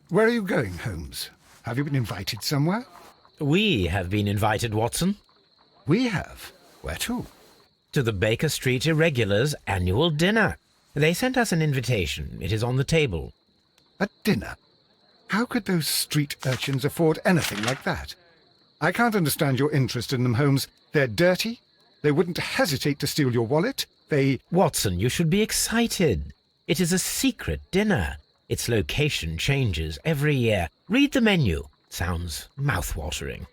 Where are you going, Holmes? Have you been invited somewhere? We have been invited, Watson. We have. Where to? To the Baker Street Irregulars' annual dinner. They sent us an invitation. It is on the table. A dinner? How could those street urchins afford anything like that? I can't understand your interest in them, Holmes. They're dirty. They wouldn't hesitate to steal your wallet. Watson, you should be excited. It is a secret dinner. Its location changes every year. Read the menu. Sounds mouth-watering.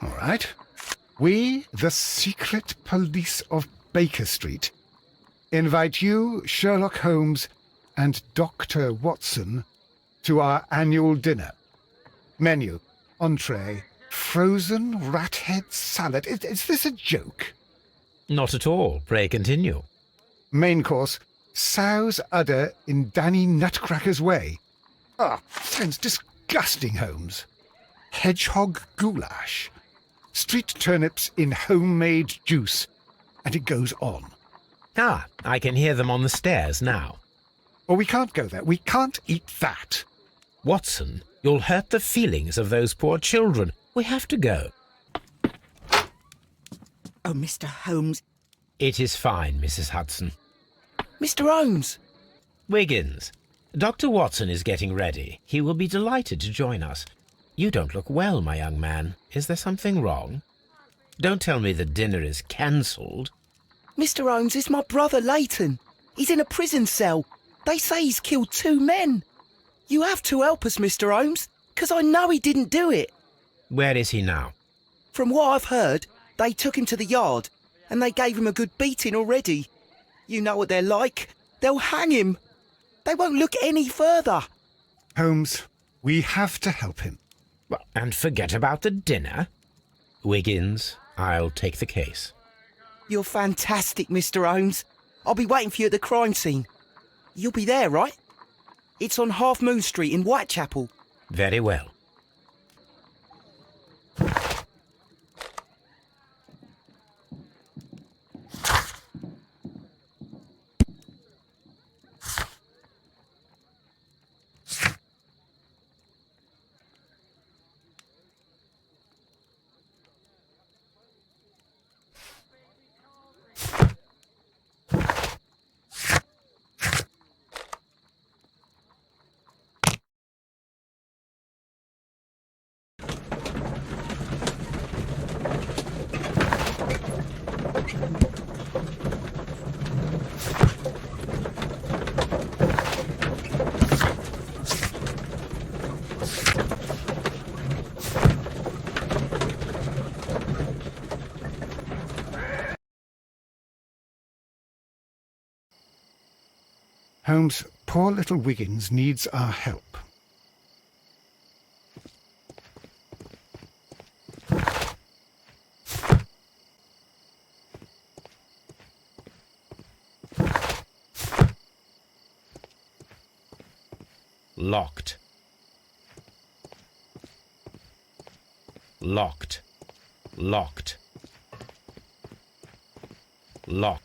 All right. We, the secret police of Baker Street, invite you, Sherlock Holmes, and Dr. Watson to our annual dinner. Menu, entree, frozen rat head salad. Is this a joke? Not at all. Pray continue. Main course, sow's udder in Danny Nutcracker's way. Sounds disgusting, Holmes. Hedgehog goulash. Street turnips in homemade juice. And it goes on. I can hear them on the stairs now. Oh, we can't go there. We can't eat that. Watson, you'll hurt the feelings of those poor children. We have to go. Oh, Mr. Holmes. It is fine, Mrs. Hudson. Mr. Holmes! Wiggins, Dr. Watson is getting ready. He will be delighted to join us. You don't look well, my young man. Is there something wrong? Don't tell me the dinner is cancelled. Mr. Holmes, it's my brother Leighton. He's in a prison cell. They say he's killed 2 men. You have to help us, Mr. Holmes, because I know he didn't do it. Where is he now? From what I've heard, they took him to the yard, and they gave him a good beating already. You know what they're like. They'll hang him. They won't look any further. Holmes, we have to help him. Well, and forget about the dinner? Wiggins, I'll take the case. You're fantastic, Mr. Holmes. I'll be waiting for you at the crime scene. You'll be there, right? It's on Half Moon Street in Whitechapel. Very well. Holmes, poor little Wiggins needs our help. Locked. Locked. Locked. Locked.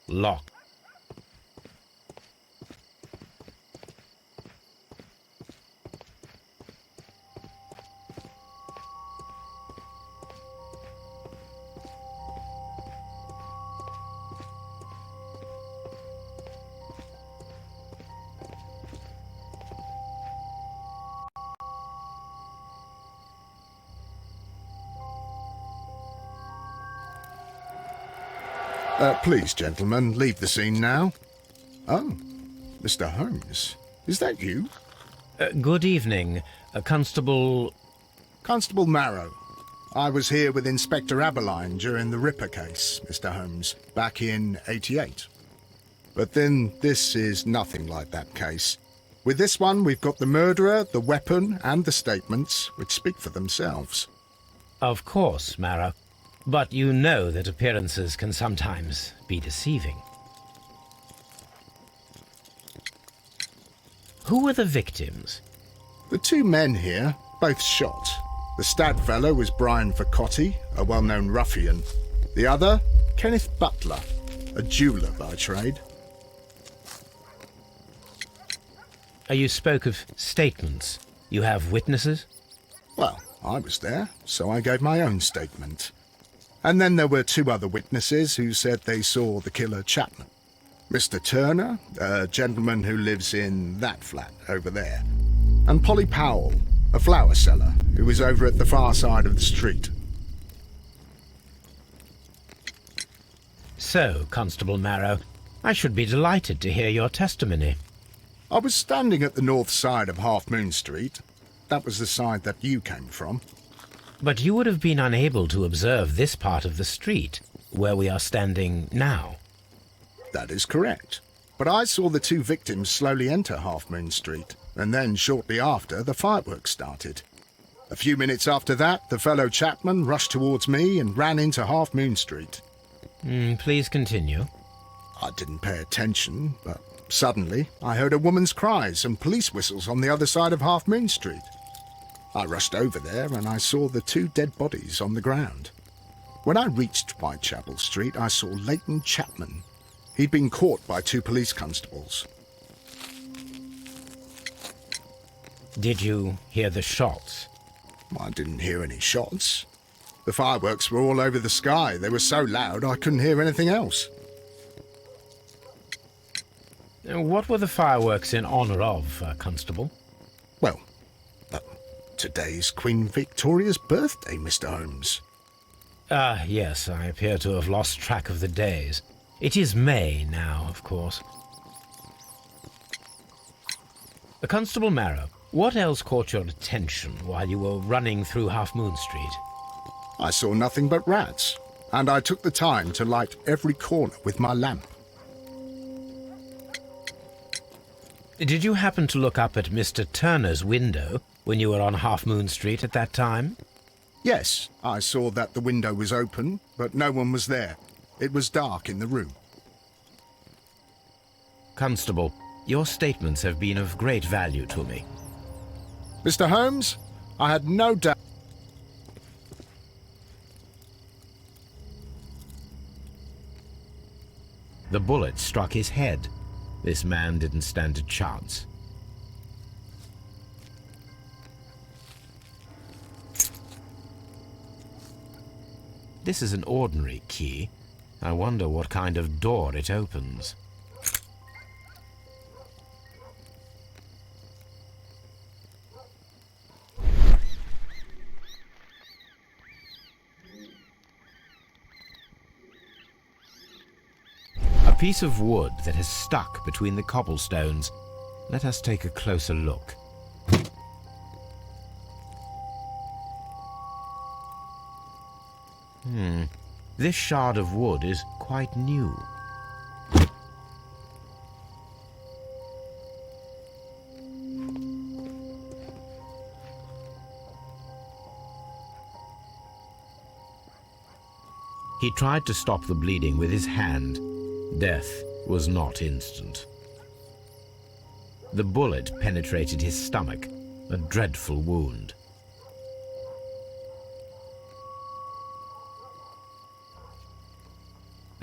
Locked. Please, gentlemen, leave the scene now. Oh, Mr. Holmes, is that you? Good evening, Constable... Constable Marrow. I was here with Inspector Aberline during the Ripper case, Mr. Holmes, back in '88. But then this is nothing like that case. With this one, we've got the murderer, the weapon, and the statements, which speak for themselves. Of course, Marrow. But you know that appearances can sometimes be deceiving. Who were the victims? The 2 men here, both shot. The stat fellow was Brian Vercotti, a well-known ruffian. The other, Kenneth Butler, a jeweller by trade. You spoke of statements. You have witnesses? Well, I was there, so I gave my own statement. And then there were two other witnesses who said they saw the killer Chapman. Mr. Turner, a gentleman who lives in that flat over there, and Polly Powell, a flower seller who was over at the far side of the street. So, Constable Marrow, I should be delighted to hear your testimony. I was standing at the north side of Half Moon Street. That was the side that you came from. But you would have been unable to observe this part of the street, where we are standing now. That is correct. But I saw the two victims slowly enter Half Moon Street, and then shortly after, the fireworks started. A few minutes after that, the fellow Chapman rushed towards me and ran into Half Moon Street. Please continue. I didn't pay attention, but suddenly I heard a woman's cries and police whistles on the other side of Half Moon Street. I rushed over there and I saw the two dead bodies on the ground. When I reached Whitechapel Street, I saw Leighton Chapman. He'd been caught by two police constables. Did you hear the shots? I didn't hear any shots. The fireworks were all over the sky. They were so loud I couldn't hear anything else. What were the fireworks in honour of, Constable? Well, today's Queen Victoria's birthday, Mr. Holmes. Yes, I appear to have lost track of the days. It is May now, of course. Constable Marrow, what else caught your attention while you were running through Half Moon Street? I saw nothing but rats, and I took the time to light every corner with my lamp. Did you happen to look up at Mr. Turner's window when you were on Half Moon Street at that time? Yes, I saw that the window was open, but no one was there. It was dark in the room. Constable, your statements have been of great value to me. Mr. Holmes, I had no doubt. The bullet struck his head. This man didn't stand a chance. This is an ordinary key. I wonder what kind of door it opens. A piece of wood that has stuck between the cobblestones. Let us take a closer look. This shard of wood is quite new. He tried to stop the bleeding with his hand. Death was not instant. The bullet penetrated his stomach, a dreadful wound.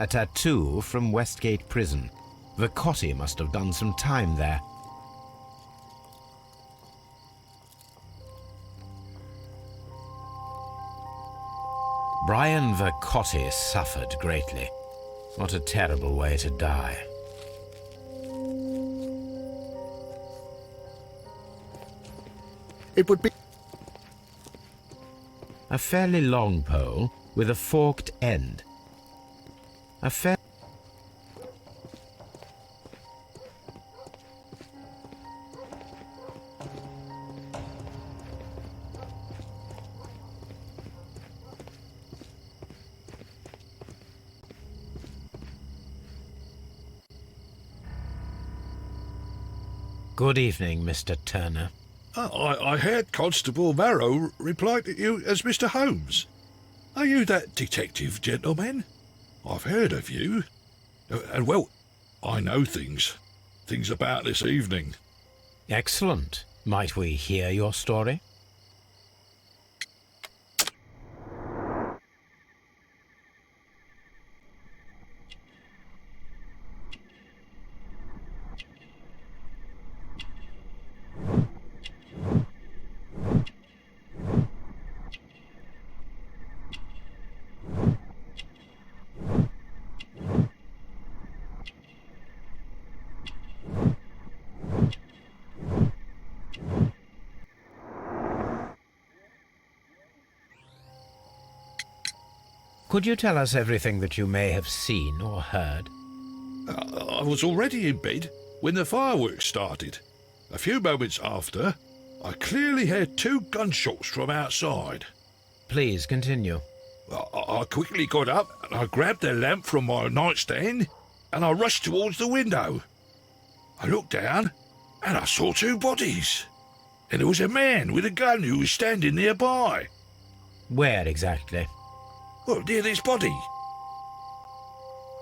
A tattoo from Westgate Prison. Vercotti must have done some time there. Brian Vercotti suffered greatly. What a terrible way to die. It would be... A fairly long pole with a forked end. A fair... Good evening, Mr. Turner. I heard Constable Marrow reply to you as Mr. Holmes. Are you that detective gentleman? I've heard of you. And, well, I know things about this evening. Excellent. Might we hear your story? Could you tell us everything that you may have seen or heard? I was already in bed when the fireworks started. A few moments after, I clearly heard 2 gunshots from outside. Please continue. I quickly got up and I grabbed the lamp from my nightstand and I rushed towards the window. I looked down and I saw 2 bodies. And there was a man with a gun who was standing nearby. Where exactly? Well, near this body.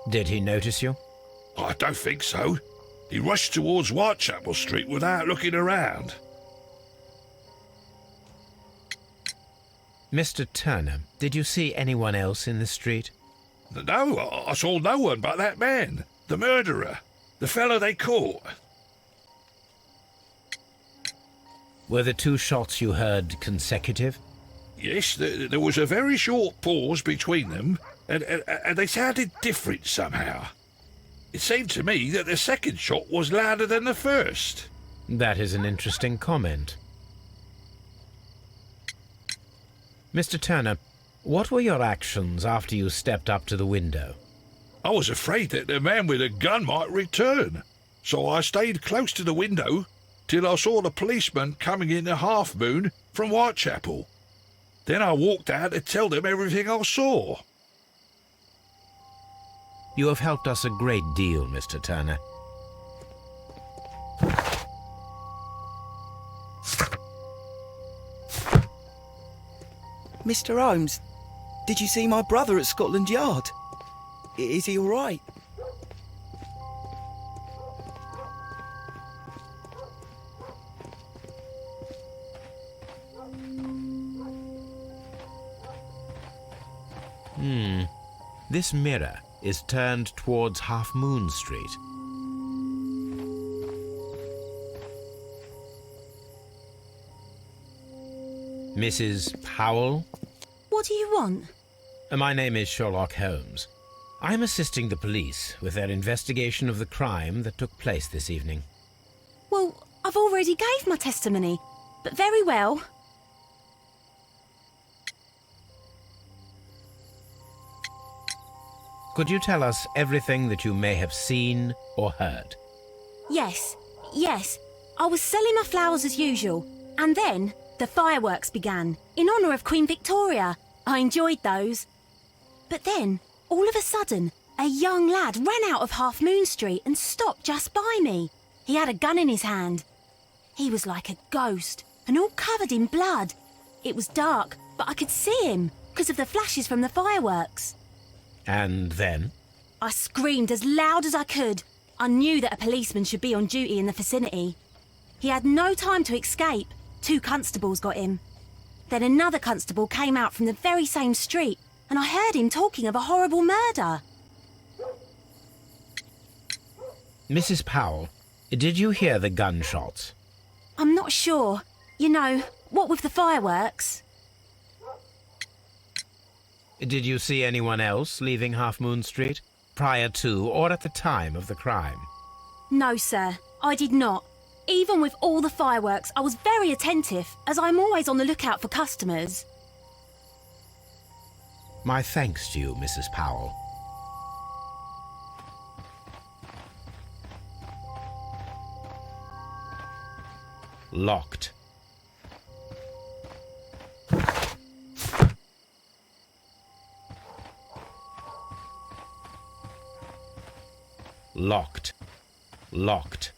Did he notice you? I don't think so. He rushed towards Whitechapel Street without looking around. Mr. Turner, did you see anyone else in the street? No, I saw no one but that man, the murderer, the fellow they caught. Were the 2 shots you heard consecutive? Yes, there was a very short pause between them, and they sounded different somehow. It seemed to me that the second shot was louder than the first. That is an interesting comment. Mr. Turner, what were your actions after you stepped up to the window? I was afraid that the man with a gun might return, so I stayed close to the window till I saw the policeman coming in the Half Moon from Whitechapel. Then I walked out to tell them everything I saw. You have helped us a great deal, Mr. Turner. Mr. Holmes, did you see my brother at Scotland Yard? Is he all right? This mirror is turned towards Half Moon Street. Mrs. Powell? What do you want? My name is Sherlock Holmes. I'm assisting the police with their investigation of the crime that took place this evening. Well, I've already gave my testimony, but very well. Could you tell us everything that you may have seen or heard? Yes. I was selling my flowers as usual, and then the fireworks began, in honour of Queen Victoria. I enjoyed those. But then, all of a sudden, a young lad ran out of Half Moon Street and stopped just by me. He had a gun in his hand. He was like a ghost, and all covered in blood. It was dark, but I could see him, because of the flashes from the fireworks. And then? I screamed as loud as I could. I knew that a policeman should be on duty in the vicinity. He had no time to escape. 2 constables got him. Then another constable came out from the very same street, and I heard him talking of a horrible murder. Mrs. Powell, did you hear the gunshots? I'm not sure. You know, what with the fireworks? Did you see anyone else leaving Half Moon Street, prior to or at the time of the crime? No, sir, I did not. Even with all the fireworks, I was very attentive, as I'm always on the lookout for customers. My thanks to you, Mrs. Powell. Locked. Locked. Locked.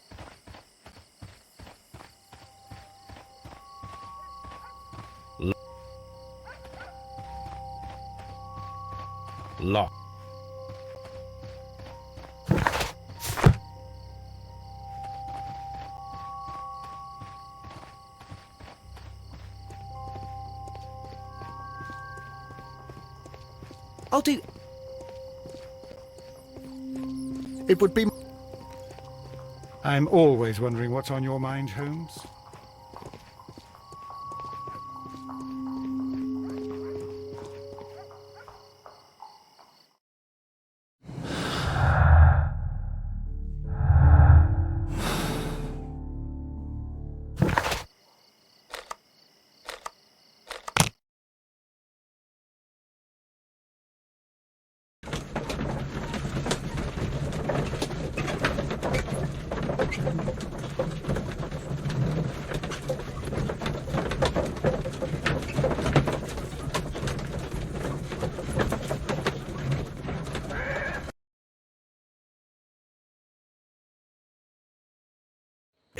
Locked. I'll do... It would be... I'm always wondering what's on your mind, Holmes.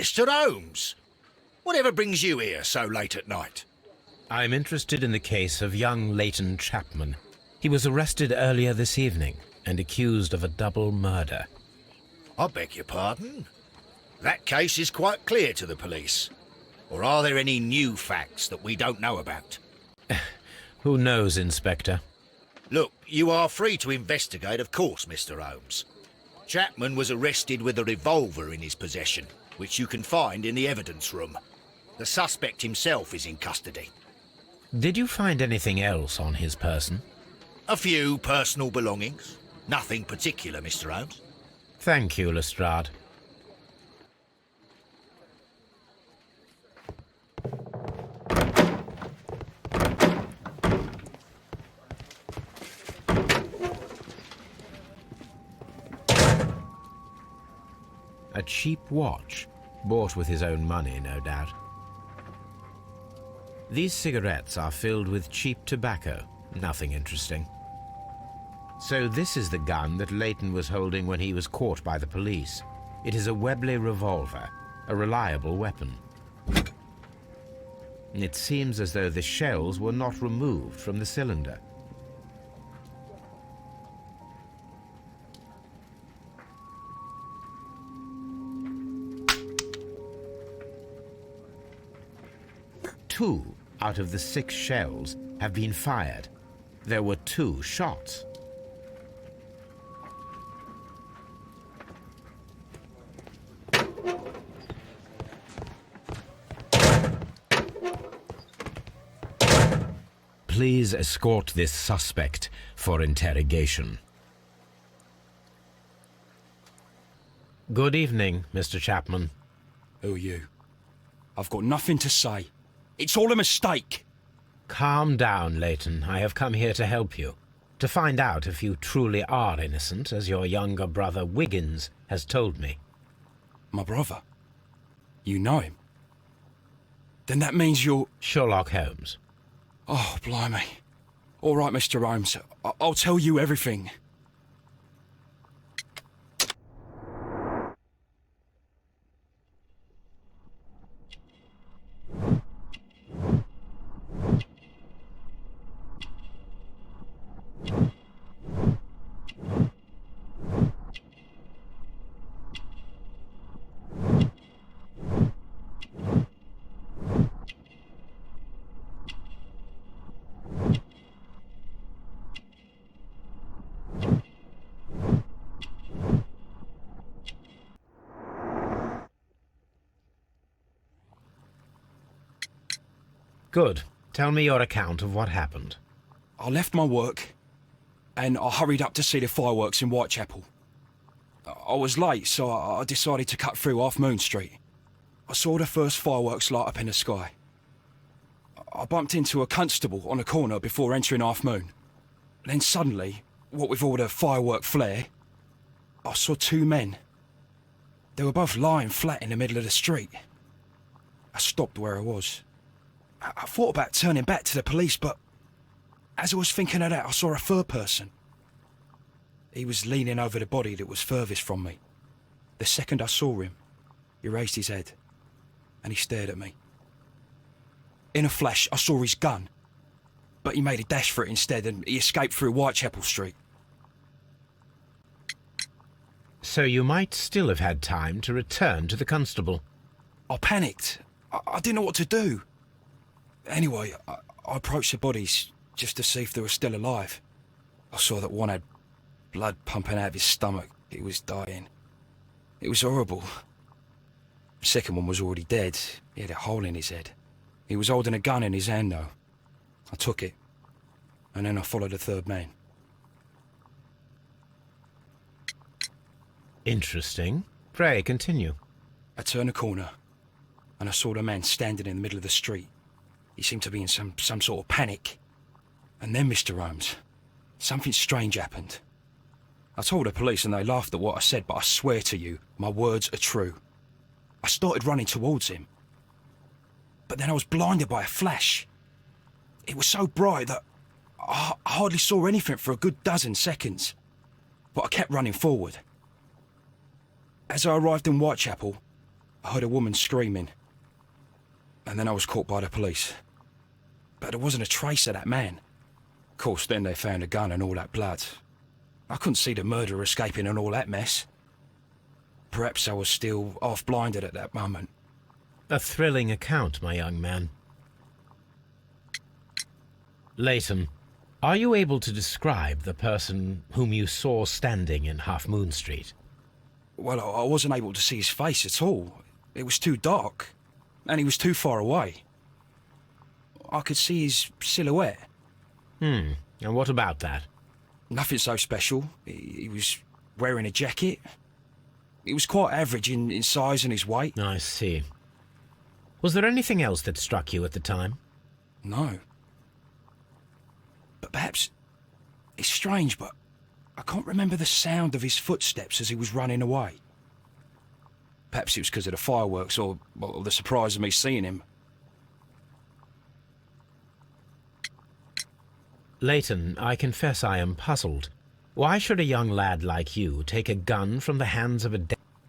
Mr. Holmes, whatever brings you here so late at night? I'm interested in the case of young Leighton Chapman. He was arrested earlier this evening and accused of a double murder. I beg your pardon? That case is quite clear to the police. Or are there any new facts that we don't know about? Who knows, Inspector? Look, you are free to investigate, of course, Mr. Holmes. Chapman was arrested with a revolver in his possession, which you can find in the evidence room. The suspect himself is in custody. Did you find anything else on his person? A few personal belongings. Nothing particular, Mr. Holmes. Thank you, Lestrade. A cheap watch, bought with his own money, no doubt. These cigarettes are filled with cheap tobacco, nothing interesting. So this is the gun that Leighton was holding when he was caught by the police. It is a Webley revolver, a reliable weapon. It seems as though the shells were not removed from the cylinder. Two out of the 6 shells have been fired. There were 2 shots. Please escort this suspect for interrogation. Good evening, Mr. Chapman. Who are you? I've got nothing to say. It's all a mistake. Calm down, Leighton. I have come here to help you. To find out if you truly are innocent, as your younger brother Wiggins has told me. My brother? You know him? Then that means you're... Sherlock Holmes. Oh, blimey. All right, Mr. Holmes. I'll tell you everything. Good. Tell me your account of what happened. I left my work and I hurried up to see the fireworks in Whitechapel. I was late, so I decided to cut through Half Moon Street. I saw the first fireworks light up in the sky. I bumped into a constable on a corner before entering Half Moon. Then suddenly, what with all the firework flare, I saw 2 men. They were both lying flat in the middle of the street. I stopped where I was. I thought about turning back to the police, but as I was thinking of that, I saw a third person. He was leaning over the body that was furthest from me. The second I saw him, he raised his head and he stared at me. In a flash, I saw his gun, but he made a dash for it instead and he escaped through Whitechapel Street. So you might still have had time to return to the constable. I panicked. I didn't know what to do. Anyway, I approached the bodies just to see if they were still alive. I saw that one had blood pumping out of his stomach. He was dying. It was horrible. The second one was already dead. He had a hole in his head. He was holding a gun in his hand, though. I took it, and then I followed the third man. Interesting. Pray, continue. I turned a corner, and I saw the man standing in the middle of the street. He seemed to be in some sort of panic. And then, Mr. Holmes, something strange happened. I told the police and they laughed at what I said, but I swear to you, my words are true. I started running towards him. But then I was blinded by a flash. It was so bright that I hardly saw anything for a good dozen seconds. But I kept running forward. As I arrived in Whitechapel, I heard a woman screaming. And then I was caught by the police. But there wasn't a trace of that man. Of course, then they found a gun and all that blood. I couldn't see the murderer escaping and all that mess. Perhaps I was still half-blinded at that moment. A thrilling account, my young man. Leighton, are you able to describe the person whom you saw standing in Half Moon Street? Well, I wasn't able to see his face at all. It was too dark, and he was too far away. I could see his silhouette. And what about that? Nothing so special. He was wearing a jacket. He was quite average in size and his weight. I see. Was there anything else that struck you at the time? No. But perhaps... It's strange, but I can't remember the sound of his footsteps as he was running away. Perhaps it was because of the fireworks or the surprise of me seeing him. Leighton, I confess I am puzzled. Why should a young lad like you take a gun from the hands of a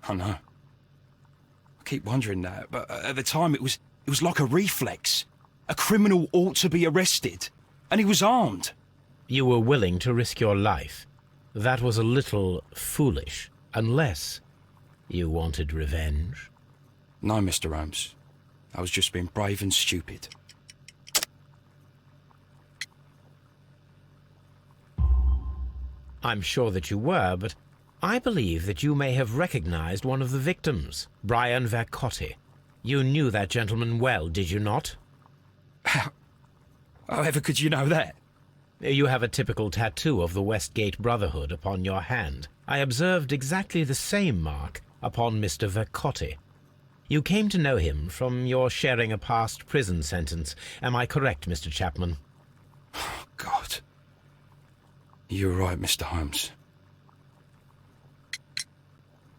I know. I keep wondering that, but at the time it was like a reflex. A criminal ought to be arrested, and he was armed. You were willing to risk your life. That was a little foolish, unless you wanted revenge. No, Mr. Holmes. I was just being brave and stupid. I'm sure that you were, but I believe that you may have recognized one of the victims, Brian Vercotti. You knew that gentleman well, did you not? However could you know that? You have a typical tattoo of the Westgate Brotherhood upon your hand. I observed exactly the same mark upon Mr. Vercotti. You came to know him from your sharing a past prison sentence. Am I correct, Mr. Chapman? Oh, God. You're right, Mr. Holmes.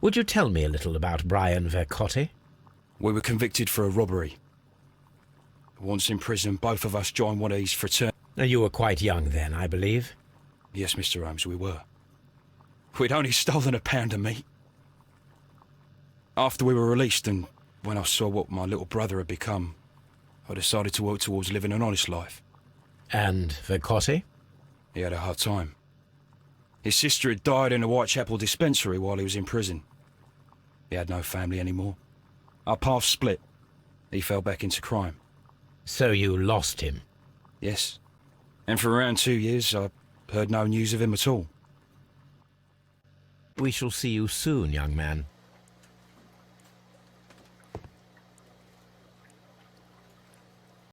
Would you tell me a little about Brian Vercotti? We were convicted for a robbery. Once in prison, both of us joined one of these fraternities. You were quite young then, I believe. Yes, Mr. Holmes, we were. We'd only stolen a pound of meat. After we were released, and when I saw what my little brother had become, I decided to work towards living an honest life. And Vercotti? He had a hard time. His sister had died in a Whitechapel dispensary while he was in prison. He had no family anymore. Our paths split. He fell back into crime. So you lost him? Yes. And for around 2 years, I heard no news of him at all. We shall see you soon, young man.